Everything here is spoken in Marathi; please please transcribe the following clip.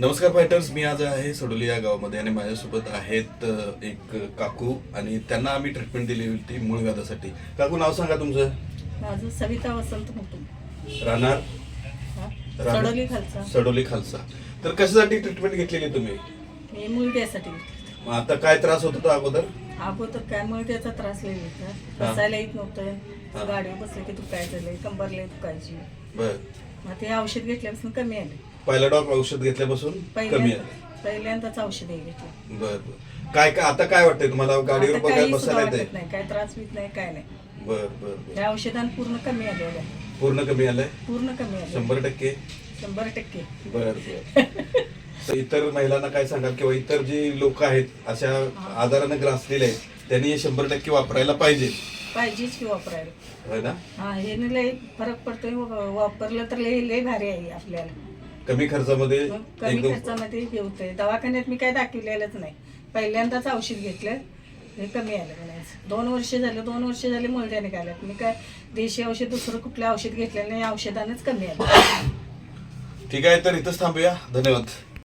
नमस्कार फायटर्स, मी आज आहे सडोली या गावामध्ये आणि माझ्यासोबत आहेत एक काकू आणि त्यांना आम्ही ट्रीटमेंट दिली होती मूळ व्याधासाठी. काकू, नाव सांगा तुमचं. माझं सविता वसंत मुटुम, राहणार सडोली खालचा. सडोली खालसा. तर कशासाठी ट्रीटमेंट घेतलेली तुम्ही? मी मुलग्यासाठी घेतली. मग आता काय त्रास होत होता अगोदर? अगोदर काय मुलग्याचा त्रास लई होता, बसायला येत नव्हतं, गाडीवर बसलं की दुखायचं लई, कंबरला दुखायची. बर. मग ते औषध घेतल्यापासून कमी आले. पायलाडॉग औषध घेतल्यापासून कमी आहे. पहिल्यांदाच औषध घेतलं. बर बर. काय काय आता काय वाटतंय तुम्हाला? गाडीवर आता बघायला काही सुद्धा बसायला वाटत येते? नाही, काय त्रास होत नाही, काय नाही. बर बर बर. या औषधानं पूर्ण कमी आलेलं आहे. पूर्ण कमी आलंय? पूर्ण कमी आलं 100%? 100%. बर बर. तर इतर महिलांना काय सांगाल किंवा इतर जी लोक आहेत अशा आजाराने ग्रासलेले आहेत त्यांनी हे 100% वापरायला पाहिजे? पाहिजेच की वापरायला. होय ना? हा, हे लई फरक पडतोय. वापरलं तर लई भारी आहे आपल्याला. कमी खर्चामध्ये मग कमी एकदम खर्चामध्ये हे होतंय. दवाखान्यात मी काय दाखवलेलंच नाही, पहिल्यांदाच औषध घेतलं, हे कमी आलं म्हणायचं. 2 वर्ष झाले, 2 वर्ष झाले मुलगा निघाल्यात. मी काय देशी औषध दुसरं कुठलं औषध घेतलेलं नाही, औषधानंच कमी आलं. ठीक आहे, तर इथंच थांबूया. धन्यवाद.